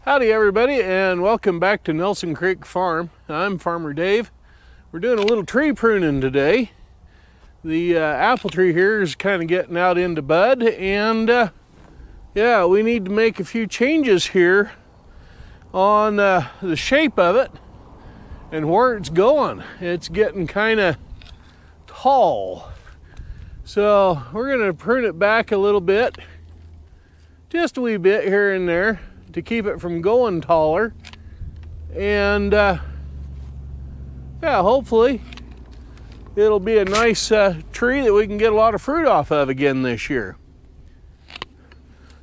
Howdy everybody, and welcome back to Nelson Creek Farm. I'm Farmer Dave. We're doing a little tree pruning today. The apple tree here is kind of getting out into bud, and yeah, we need to make a few changes here on the shape of it and where it's going. It's getting kind of tall. So we're going to prune it back a little bit, just a wee bit here and there, to keep it from going taller. And yeah, hopefully it'll be a nice tree that we can get a lot of fruit off of again this year.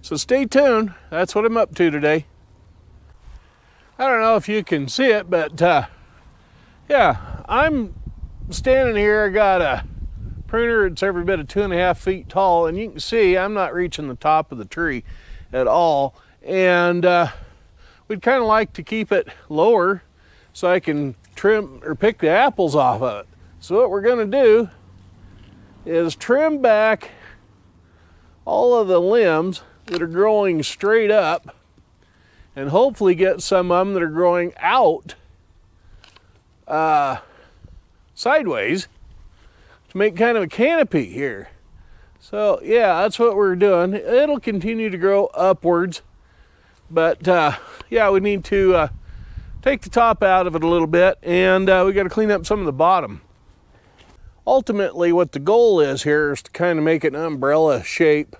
So stay tuned. That's what I'm up to today. I don't know if you can see it, but yeah, I'm standing here. I got a pruner. It's every bit of 2.5 feet tall, and you can see I'm not reaching the top of the tree at all. And we'd kind of like to keep it lower so I can trim or pick the apples off of it. So what we're going to do is trim back all of the limbs that are growing straight up, and hopefully get some of them that are growing out sideways to make kind of a canopy here. So yeah, that's what we're doing. It'll continue to grow upwards, but yeah, we need to take the top out of it a little bit, and we got to clean up some of the bottom. Ultimately, what the goal is here is to kind of make an umbrella shape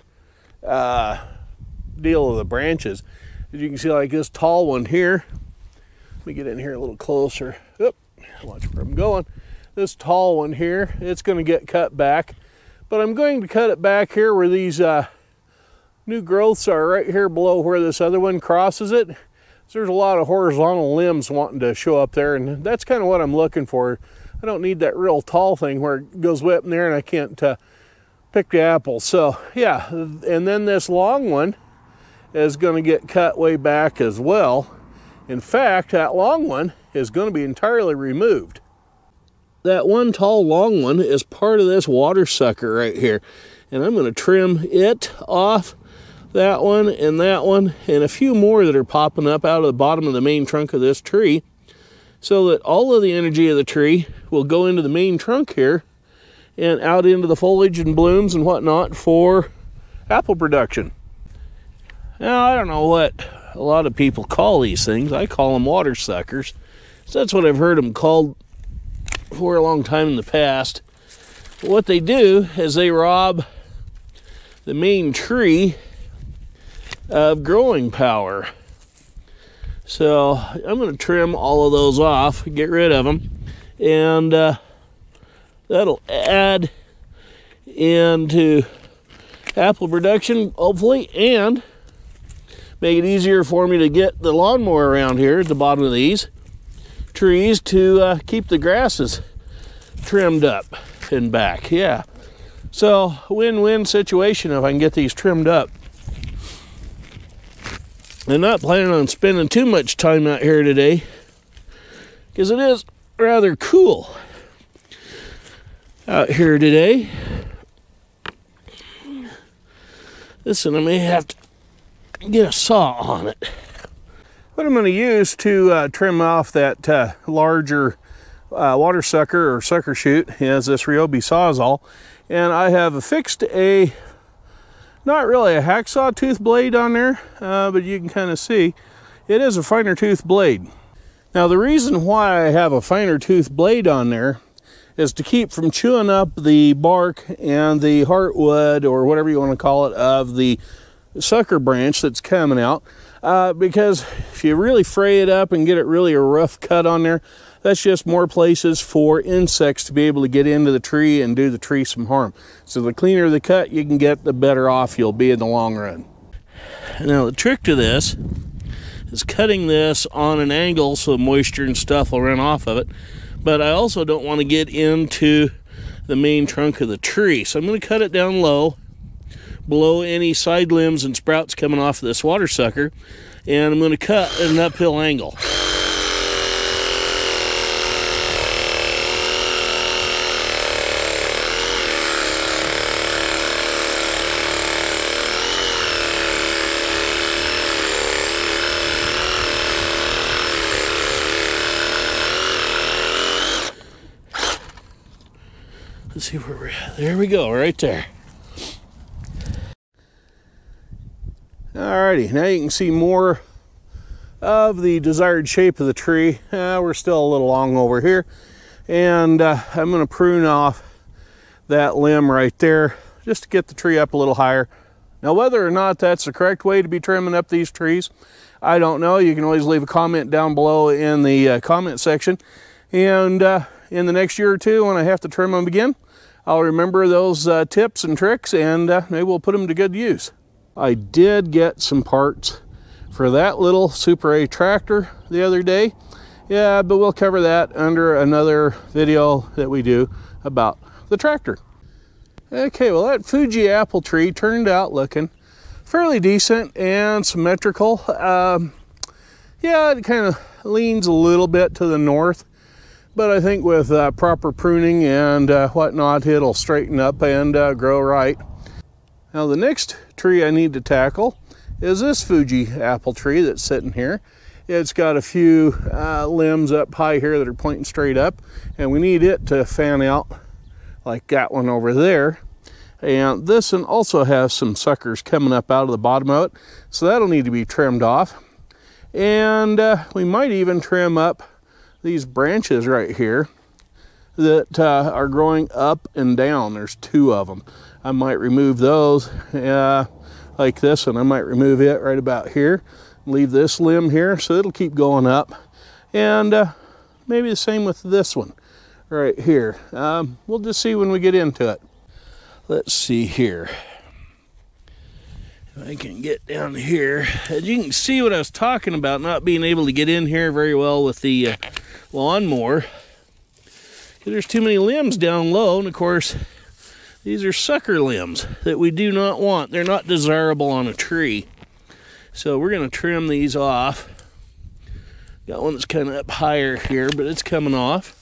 deal of the branches. As you can see, like this tall one here. Let me get in here a little closer. Oop, watch where I'm going. This tall one here, it's going to get cut back, but I'm going to cut it back here where these new growths are, right here below where this other one crosses it. So there's a lot of horizontal limbs wanting to show up there, and that's kind of what I'm looking for. I don't need that real tall thing where it goes way up in there and I can't pick the apples. So yeah, and then this long one is going to get cut way back as well. In fact, that long one is going to be entirely removed. That one tall long one is part of this water sucker right here, and I'm going to trim it off, that one and a few more that are popping up out of the bottom of the main trunk of this tree, so that all of the energy of the tree will go into the main trunk here and out into the foliage and blooms and whatnot for apple production. Now, I don't know what a lot of people call these things. I call them water suckers. So that's what I've heard them called for a long time in the past. But what they do is they rob the main tree of growing power. So I'm going to trim all of those off, get rid of them, and that'll add into apple production, hopefully, and make it easier for me to get the lawnmower around here at the bottom of these trees to keep the grasses trimmed up and back. Yeah, so win-win situation if I can get these trimmed up. I'm not planning on spending too much time out here today because it is rather cool out here today. Listen, I may have to get a saw on it. What I'm going to use to trim off that larger water sucker or sucker shoot is this Ryobi Sawzall, and I have affixed a not really a hacksaw tooth blade on there, but you can kind of see it is a finer tooth blade. Now the reason why I have a finer tooth blade on there is to keep from chewing up the bark and the heartwood, or whatever you want to call it, of the sucker branch that's coming out, because if you really fray it up and get it really a rough cut on there, that's just more places for insects to be able to get into the tree and do the tree some harm. So the cleaner the cut you can get, the better off you'll be in the long run. Now the trick to this is cutting this on an angle so moisture and stuff will run off of it, but I also don't want to get into the main trunk of the tree. So I'm going to cut it down low, below any side limbs and sprouts coming off of this water sucker, and I'm going to cut at an uphill angle. see where we're at. There we go, right there. Alrighty, now you can see more of the desired shape of the tree. We're still a little long over here, and I'm going to prune off that limb right there just to get the tree up a little higher. Now, whether or not that's the correct way to be trimming up these trees, I don't know. You can always leave a comment down below in the comment section, and in the next year or two when I have to trim them again, I'll remember those tips and tricks, and maybe we'll put them to good use. I did get some parts for that little Super A tractor the other day. Yeah, but we'll cover that under another video that we do about the tractor. Okay, well, that Fuji apple tree turned out looking fairly decent and symmetrical. Yeah, it kind of leans a little bit to the north, but I think with proper pruning and whatnot, it'll straighten up and grow right. Now, the next tree I need to tackle is this Fuji apple tree that's sitting here. It's got a few limbs up high here that are pointing straight up, and we need it to fan out like that one over there. And this one also has some suckers coming up out of the bottom of it, so that'll need to be trimmed off. And we might even trim up these branches right here that are growing up and down. There's two of them. I might remove those like this one. I might remove it right about here, leave this limb here so it'll keep going up, and maybe the same with this one right here. We'll just see when we get into it. Let's see here if I can get down here. As you can see, what I was talking about, not being able to get in here very well with the lawnmower, because there's too many limbs down low, and of course these are sucker limbs that we do not want. They're not desirable on a tree. So we're going to trim these off. Got one that's kind of up higher here, but it's coming off.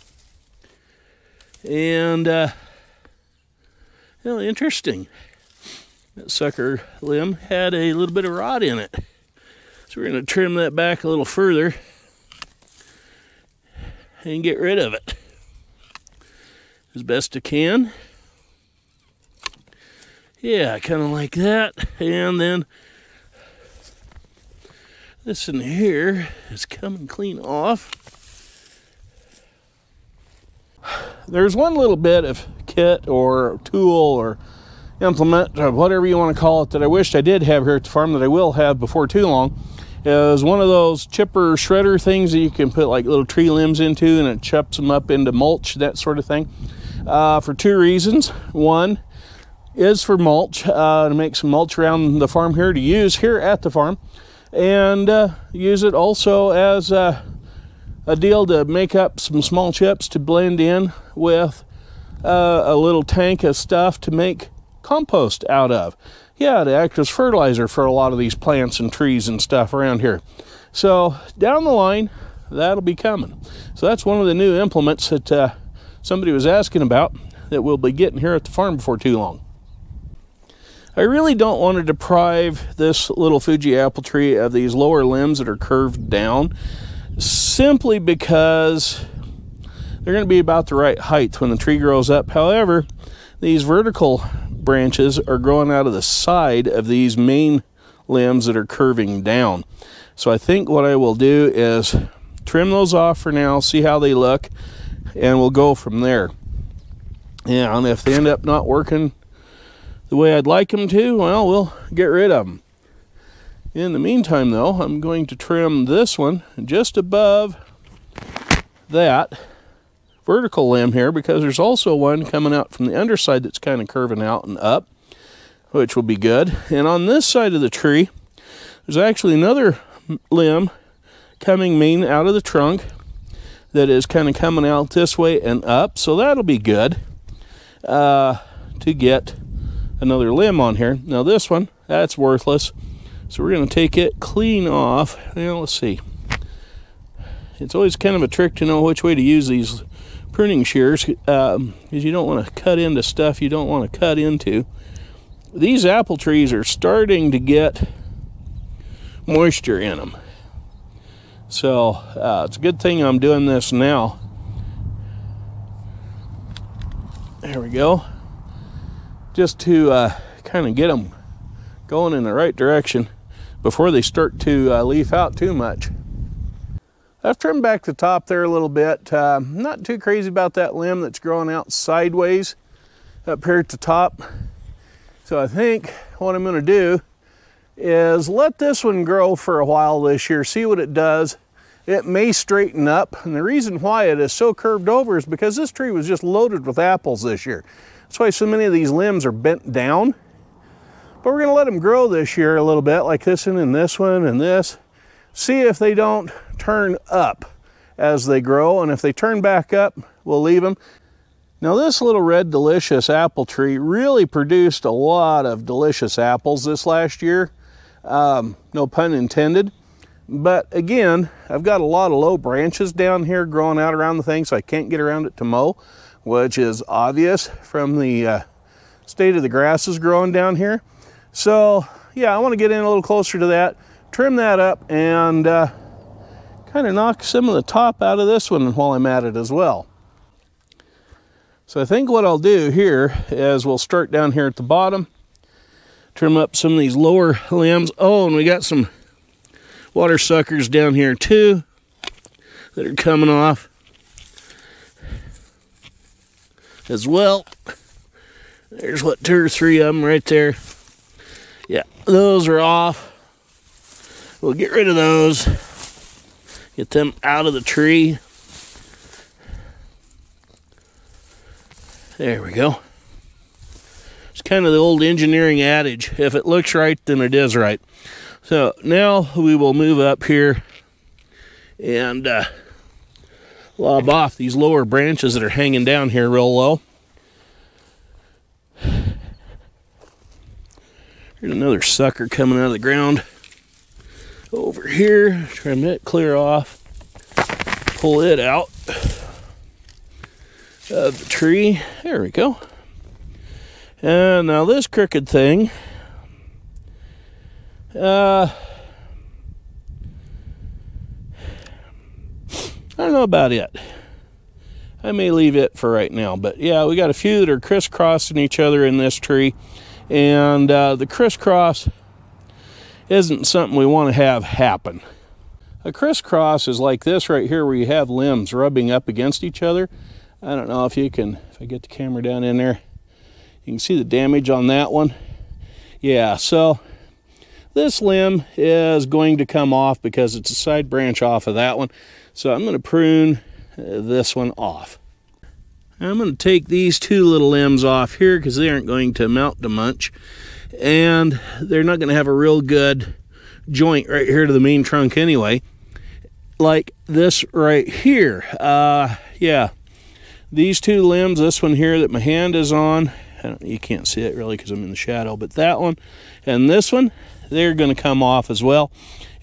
And, well, interesting. That sucker limb had a little bit of rot in it. So we're going to trim that back a little further and get rid of it as best I can. Yeah, kind of like that. And then this in here is coming clean off. There's one little bit of kit or tool or implement or whatever you want to call it that I wished I did have here at the farm, that I will have before too long. Is one of those chipper shredder things that you can put like little tree limbs into, and it chops them up into mulch, that sort of thing. For two reasons. One is for mulch, to make some mulch around the farm here to use here at the farm, and use it also as a deal to make up some small chips to blend in with a little tank of stuff to make compost out of. Yeah, to act as fertilizer for a lot of these plants and trees and stuff around here. So down the line, that'll be coming. So that's one of the new implements that somebody was asking about that we'll be getting here at the farm before too long. I really don't want to deprive this little Fuji apple tree of these lower limbs that are curved down, simply because they're going to be about the right height when the tree grows up. However, these vertical branches are growing out of the side of these main limbs that are curving down. So I think what I will do is trim those off for now, see how they look, and we'll go from there. Yeah, and if they end up not working the way I'd like them to, well, we'll get rid of them. In the meantime, though, I'm going to trim this one just above that vertical limb here, because there's also one coming out from the underside that's kind of curving out and up, which will be good. And on this side of the tree, there's actually another limb coming main out of the trunk that is kind of coming out this way and up, so that'll be good to get another limb on here. Now this one, that's worthless, so we're going to take it clean off. Now let's see. It's always kind of a trick to know which way to use these pruning shears, because you don't want to cut into stuff you don't want to cut into. These apple trees are starting to get moisture in them, so it's a good thing I'm doing this now. There we go. Just to kind of get them going in the right direction before they start to leaf out too much. I've trimmed back the top there a little bit. Not too crazy about that limb that's growing out sideways up here at the top. So I think what I'm going to do is let this one grow for a while this year, see what it does. It may straighten up, and the reason why it is so curved over is because this tree was just loaded with apples this year. That's why so many of these limbs are bent down. But we're going to let them grow this year a little bit, like this one and this one and this. See if they don't turn up as they grow, and if they turn back up, we'll leave them. Now this little red delicious apple tree really produced a lot of delicious apples this last year. No pun intended. But again, I've got a lot of low branches down here growing out around the thing, so I can't get around it to mow, which is obvious from the state of the grasses growing down here. So yeah, I want to get in a little closer to that, trim that up, and kind of knock some of the top out of this one while I'm at it as well. So I think what I'll do here is we'll start down here at the bottom, trim up some of these lower limbs. Oh, and we got some water suckers down here too that are coming off as well. There's what, 2 or 3 of them right there. Yeah, those are off. We'll get rid of those, get them out of the tree. There we go. It's kind of the old engineering adage, if it looks right, then it is right. So now we will move up here and lob off these lower branches that are hanging down here real low. Here's another sucker coming out of the ground over here. Trim it clear off, pull it out of the tree. There we go. And now this crooked thing, I don't know about it. I may leave it for right now, but yeah, we got a few that are crisscrossing each other in this tree, and the crisscross isn't something we want to have happen. A crisscross is like this right here, where you have limbs rubbing up against each other. I don't know if you can, if I get the camera down in there, you can see the damage on that one. Yeah, so this limb is going to come off because it's a side branch off of that one. So I'm going to prune this one off. I'm going to take these 2 little limbs off here because they aren't going to amount to much. And they're not going to have a real good joint right here to the main trunk anyway. Like this right here. Yeah, these 2 limbs, this one here that my hand is on, you can't see it really because I'm in the shadow, but that one and this one, they're going to come off as well.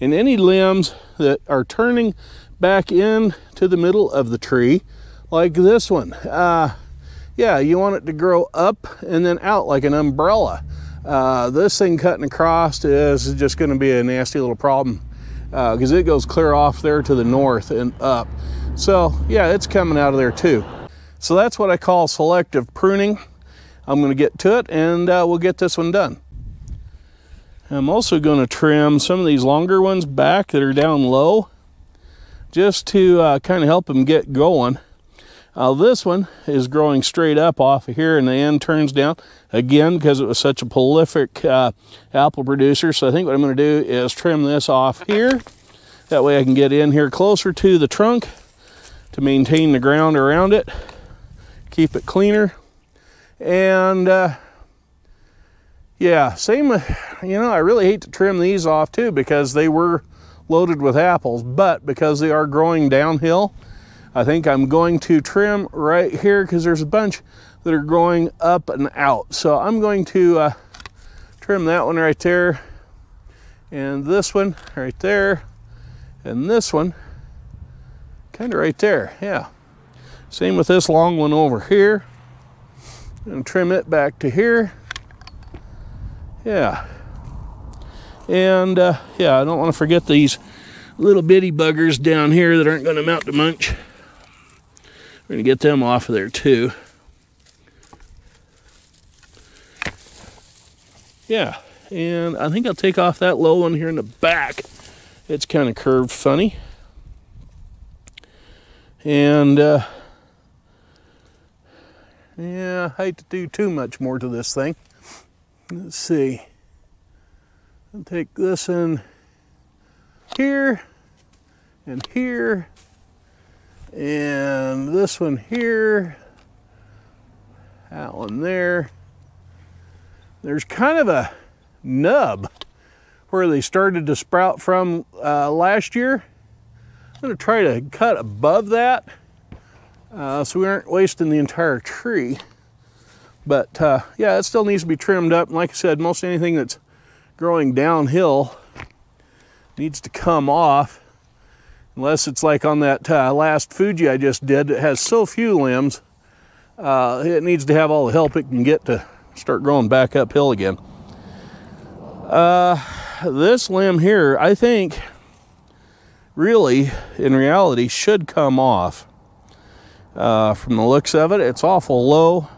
And any limbs that are turning back in to the middle of the tree, like this one, yeah, you want it to grow up and then out like an umbrella. This thing cutting across is just going to be a nasty little problem because it goes clear off there to the north and up. So yeah, it's coming out of there too. So that's what I call selective pruning. I'm going to get to it, and we'll get this one done. I'm also going to trim some of these longer ones back that are down low, just to kind of help them get going. This one is growing straight up off of here, and the end turns down again because it was such a prolific apple producer. So I think what I'm going to do is trim this off here. That way I can get in here closer to the trunk to maintain the ground around it, keep it cleaner. And yeah, same, you know, I really hate to trim these off too because they were loaded with apples, but because they are growing downhill, I think I'm going to trim right here because there's a bunch that are growing up and out. So I'm going to trim that one right there, and this one right there, and this one kind of right there. Yeah, same with this long one over here. And trim it back to here. Yeah. And yeah, I don't want to forget these little bitty buggers down here that aren't going to amount to much. We're going to get them off of there too. Yeah, and I think I'll take off that low one here in the back. It's kind of curved funny. And yeah, I hate to do too much more to this thing. Let's see. I'll take this in here and here, and this one here, that one there. There's kind of a nub where they started to sprout from last year. I'm going to try to cut above that so we aren't wasting the entire tree. But yeah, it still needs to be trimmed up. And like I said, most anything that's growing downhill needs to come off, unless it's like on that last Fuji I just did. It has so few limbs, it needs to have all the help it can get to start growing back uphill again. This limb here, I think, really, in reality, should come off. From the looks of it, it's awful low.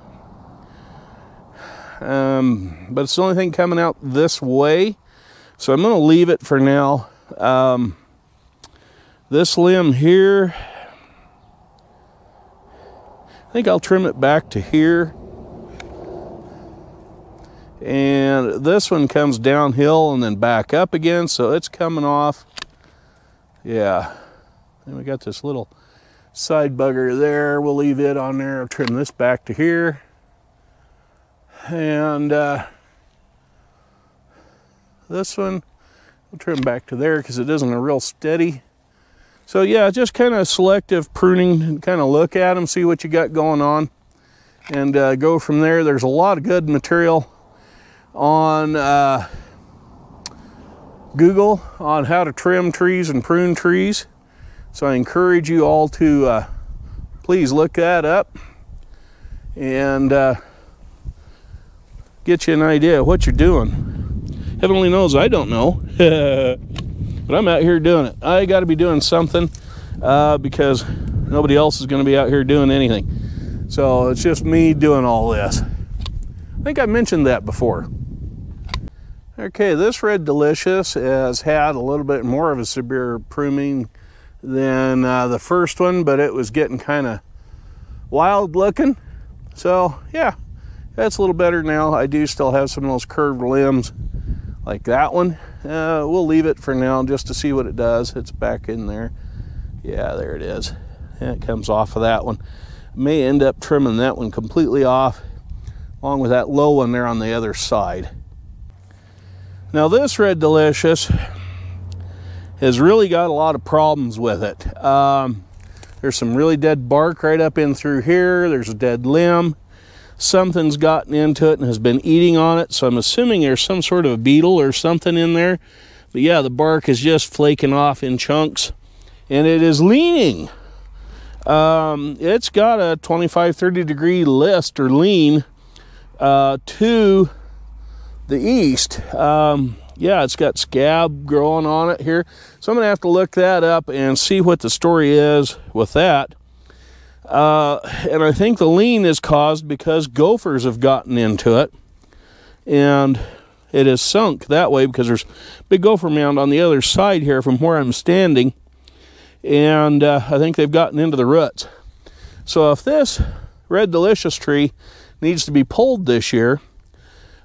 But it's the only thing coming out this way, so I'm going to leave it for now. This limb here, I think I'll trim it back to here. And this one comes downhill and then back up again, so it's coming off. Yeah. Then we got this little side bugger there. We'll leave it on there. I'll trim this back to here. And this one we'll trim back to there because it isn't a real steady. So yeah, just kind of selective pruning and kind of look at them, see what you got going on, and go from there. There's a lot of good material on Google on how to trim trees and prune trees. So I encourage you all to please look that up and get you an idea of what you're doing. Heaven only knows I don't know, but I'm out here doing it. I got to be doing something because nobody else is going to be out here doing anything. So it's just me doing all this. I think I mentioned that before. Okay, this Red Delicious has had a little bit more of a severe pruning than the first one, but it was getting kind of wild looking. So yeah, that's a little better now. I do still have some of those curved limbs like that one. We'll leave it for now just to see what it does. It's back in there. Yeah, there it is. And it comes off of that one. May end up trimming that one completely off, along with that low one there on the other side. Now this Red Delicious has really got a lot of problems with it. There's some really dead bark right up in through here. There's a dead limb. Something's gotten into it and has been eating on it, so I'm assuming there's some sort of a beetle or something in there. But yeah, the bark is just flaking off in chunks, and it is leaning. It's got a 25-30 degree list or lean to the east. Yeah, it's got scab growing on it here. So I'm gonna have to look that up and see what the story is with that. And I think the lean is caused because gophers have gotten into it, and it is sunk that way because there's a big gopher mound on the other side here from where I'm standing, and I think they've gotten into the roots. So if this Red Delicious tree needs to be pulled this year,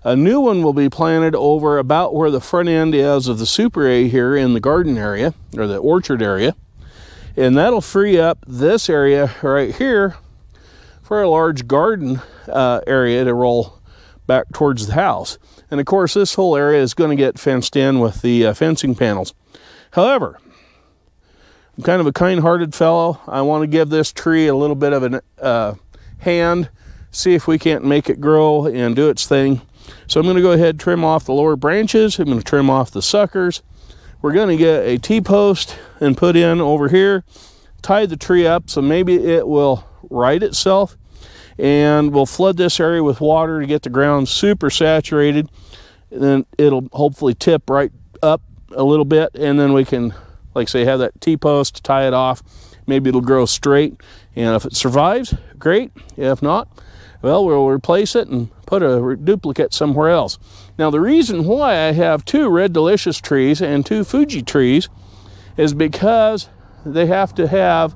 a new one will be planted over about where the front end is of the Super A here in the garden area, or the orchard area. And that'll free up this area right here for a large garden area to roll back towards the house. And of course, this whole area is going to get fenced in with the fencing panels. However, I'm kind of a kind-hearted fellow. I want to give this tree a little bit of a hand, see if we can't make it grow and do its thing. So I'm going to go ahead and trim off the lower branches. I'm going to trim off the suckers. We're going to get a T-post and put in over here, tie the tree up so maybe it will right itself, and we'll flood this area with water to get the ground super saturated. And then it'll hopefully tip right up a little bit, and then we can, like say, have that T-post, tie it off. Maybe it'll grow straight, and if it survives, great. If not, well, we'll replace it and put a duplicate somewhere else. Now the reason why I have 2 Red Delicious trees and 2 Fuji trees is because they have to have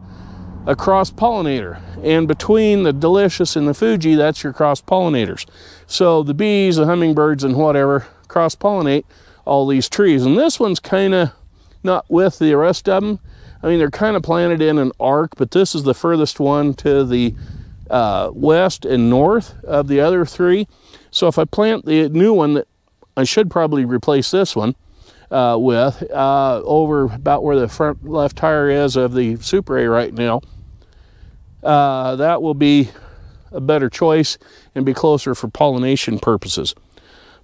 a cross-pollinator, and between the Delicious and the Fuji, that's your cross-pollinators. So the bees, the hummingbirds, and whatever cross-pollinate all these trees. And this one's kind of not with the rest of them. I mean, they're kind of planted in an arc, but this is the furthest one to the west and north of the other 3. So if I plant the new one that I should probably replace this one with over about where the front left tire is of the Super A right now, that will be a better choice and be closer for pollination purposes.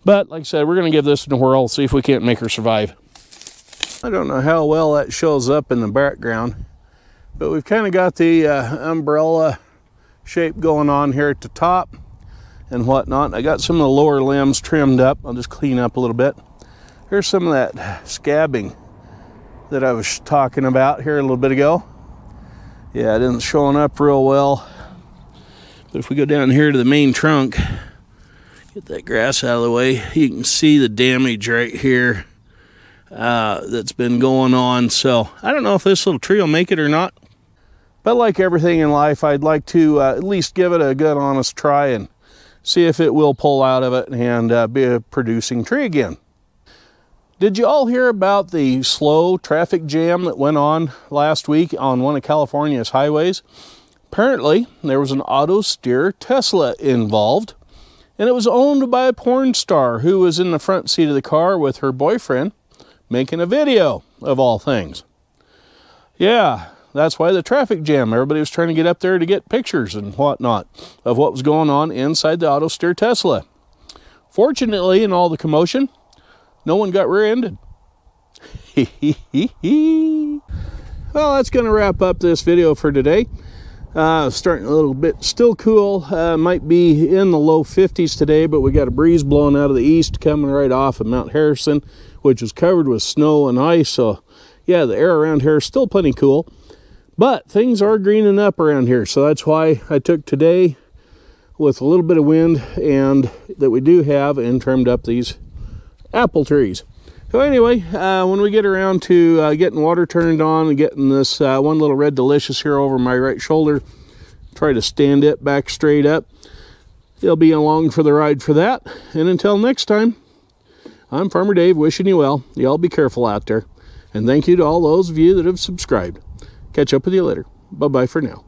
But like I said, we're going to give this a whirl, see if we can't make her survive. I don't know how well that shows up in the background, but we've kind of got the umbrella shape going on here at the top and whatnot. I got some of the lower limbs trimmed up. I'll just clean up a little bit. Here's some of that scabbing that I was talking about here a little bit ago. Yeah, it isn't showing up real well. But if we go down here to the main trunk, get that grass out of the way, you can see the damage right here that's been going on. So I don't know if this little tree will make it or not. But like everything in life, I'd like to at least give it a good honest try and see if it will pull out of it and be a producing tree again. Did you all hear about the slow traffic jam that went on last week on one of California's highways? Apparently, there was an auto-steer Tesla involved, and it was owned by a porn star who was in the front seat of the car with her boyfriend making a video, of all things. Yeah, that's why the traffic jam. Everybody was trying to get up there to get pictures and whatnot of what was going on inside the auto-steer Tesla. Fortunately, in all the commotion, no one got rear-ended. Well, that's going to wrap up this video for today. Starting a little bit still cool. Might be in the low 50s today, but we got a breeze blowing out of the east coming right off of Mount Harrison, which is covered with snow and ice. So yeah, the air around here is still plenty cool, but things are greening up around here. So that's why I took today with a little bit of wind and that we do have and trimmed up these apple trees. So anyway, when we get around to getting water turned on and getting this one little Red Delicious here over my right shoulder, try to stand it back straight up, you'll be along for the ride for that. And until next time, I'm Farmer Dave wishing you well. Y'all be careful out there. And thank you to all those of you that have subscribed. Catch up with you later. Bye-bye for now.